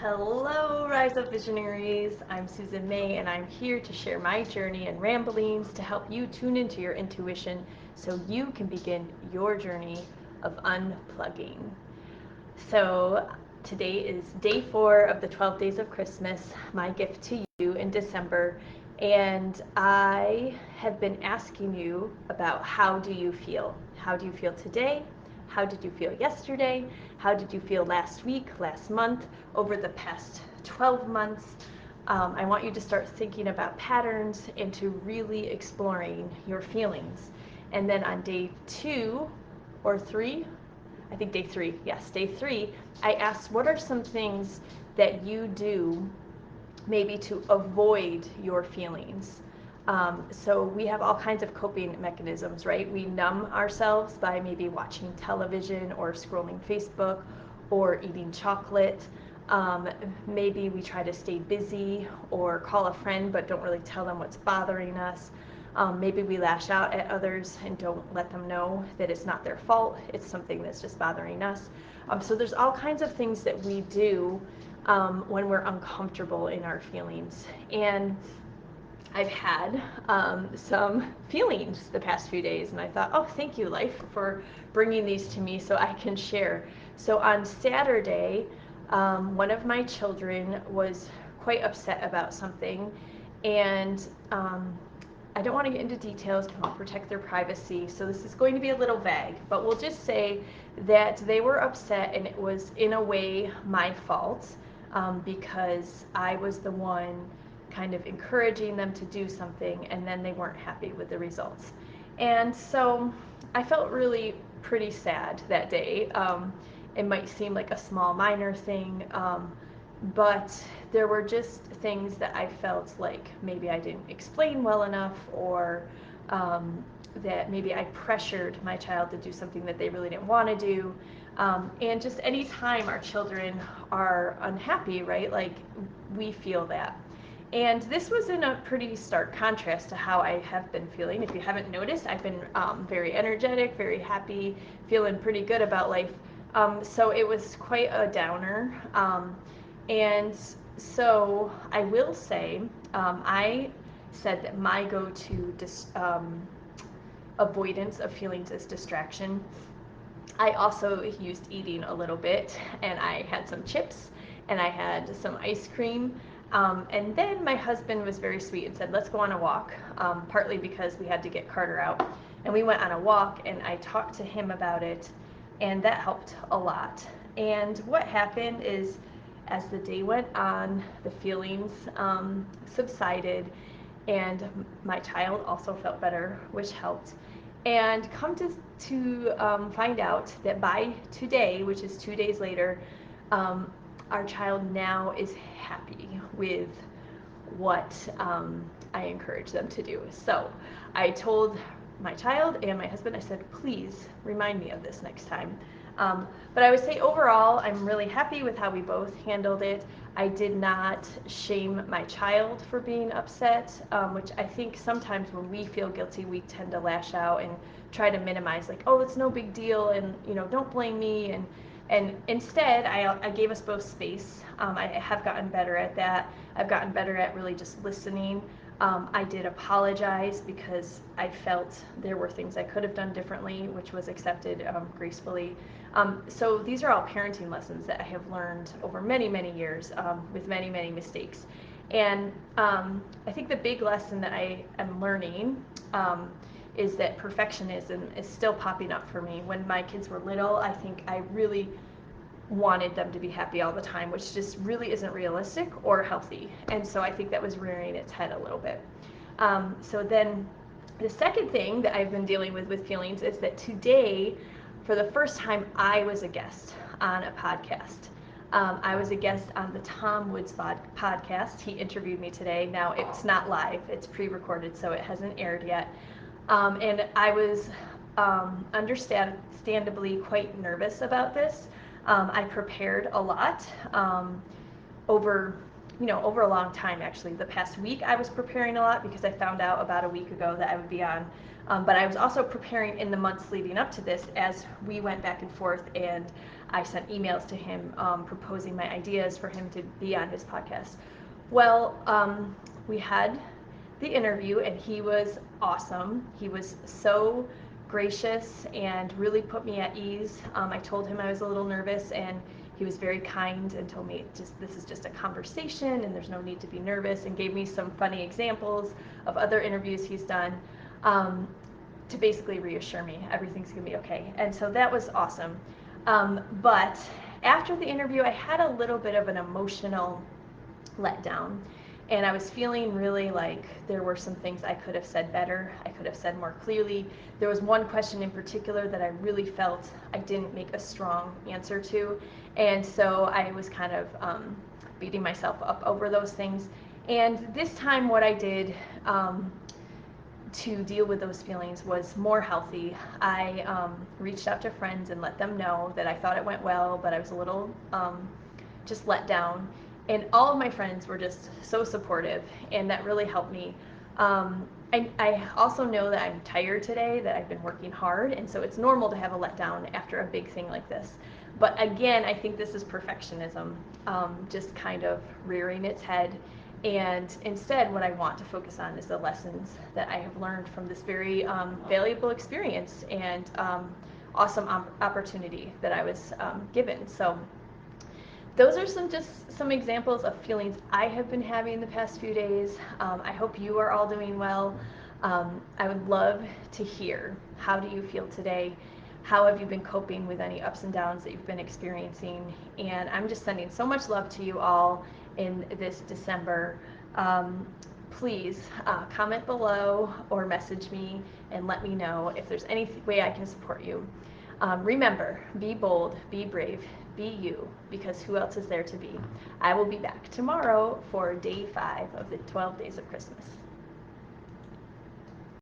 Hello, Rise Up Visionaries. I'm Susan May, and I'm here to share my journey and ramblings to help you tune into your intuition so you can begin your journey of unplugging. So, today is day 4 of the 12 days of Christmas, my gift to you in December. And I have been asking you about how do you feel? How do you feel today? How did you feel yesterday? How did you feel last week, last month, over the past 12 months? I want you to start thinking about patterns and to really exploring your feelings. And then on day 2 or 3, I think day 3, yes, day 3, I asked what are some things that you do maybe to avoid your feelings. So we have all kinds of coping mechanisms, right? We numb ourselves by maybe watching television or scrolling Facebook or eating chocolate. Um, Maybe we try to stay busy or call a friend but don't really tell them what's bothering us. Maybe we lash out at others and don't let them know that it's not their fault, it's something that's just bothering us. So there's all kinds of things that we do when we're uncomfortable in our feelings. And I've had some feelings the past few days, and I thought, oh, thank you, life, for bringing these to me so I can share. So on Saturday, one of my children was quite upset about something, and I don't want to get into details, I want to protect their privacy, so this is going to be a little vague, but we'll just say that they were upset and it was in a way my fault because I was the one kind of encouraging them to do something and then they weren't happy with the results. And so I felt really pretty sad that day. It might seem like a small minor thing, but there were just things that I felt like maybe I didn't explain well enough, or that maybe I pressured my child to do something that they really didn't want to do. And just anytime our children are unhappy, right, like we feel that. And this was in a pretty stark contrast to how I have been feeling. If you haven't noticed, I've been very energetic, very happy, feeling pretty good about life. So it was quite a downer. And so I will say, I said that my go-to avoidance of feelings is distraction. I also used eating a little bit, and I had some chips, and I had some ice cream. And then my husband was very sweet and said, let's go on a walk, partly because we had to get Carter out. And we went on a walk, and I talked to him about it, and that helped a lot. And what happened is, as the day went on, the feelings subsided, and my child also felt better, which helped. And come to find out that by today, which is 2 days later, um, our child now is happy with what I encourage them to do. So I told my child and my husband, I said, please remind me of this next time. But I would say overall, I'm really happy with how we both handled it. I did not shame my child for being upset, which I think sometimes when we feel guilty, we tend to lash out and try to minimize, like, oh, it's no big deal, and don't blame me. And instead, I gave us both space. I have gotten better at that. I've gotten better at really just listening. I did apologize because I felt there were things I could have done differently, which was accepted gracefully. So these are all parenting lessons that I have learned over many, many years with many, many mistakes. And I think the big lesson that I am learning is that perfectionism is still popping up for me. When my kids were little, I think I really wanted them to be happy all the time, which just really isn't realistic or healthy. And so I think that was rearing its head a little bit. So then the second thing that I've been dealing with feelings is that today, for the first time, I was a guest on a podcast. I was a guest on the Tom Woods podcast. He interviewed me today. Now, it's not live, it's pre-recorded, so it hasn't aired yet. And I was understandably quite nervous about this. I prepared a lot over over a long time actually. The past week I was preparing a lot because I found out about a week ago that I would be on. But I was also preparing in the months leading up to this as we went back and forth, and I sent emails to him proposing my ideas for him to be on his podcast. Well, we had the interview and he was awesome. He was so gracious and really put me at ease. I told him I was a little nervous, and he was very kind and told me this is just a conversation and there's no need to be nervous, and gave me some funny examples of other interviews he's done to basically reassure me everything's gonna be okay. And so that was awesome. But after the interview, I had a little bit of an emotional letdown. And I was feeling really like there were some things I could have said better. I could have said more clearly. There was one question in particular that I really felt I didn't make a strong answer to. And so I was kind of beating myself up over those things. And this time what I did to deal with those feelings was more healthy. I reached out to friends and let them know that I thought it went well, but I was a little just let down. And all of my friends were just so supportive, and that really helped me. I also know that I'm tired today, that I've been working hard, and so it's normal to have a letdown after a big thing like this. But again, I think this is perfectionism, just kind of rearing its head. And instead, what I want to focus on is the lessons that I have learned from this very valuable experience and awesome opportunity that I was given. So those are some examples of feelings I have been having the past few days. I hope you are all doing well. I would love to hear, how do you feel today? How have you been coping with any ups and downs that you've been experiencing? And I'm just sending so much love to you all in this December. Please comment below or message me and let me know if there's any way I can support you. Remember, be bold, be brave, be you, because who else is there to be? I will be back tomorrow for day 5 of the 12 days of Christmas.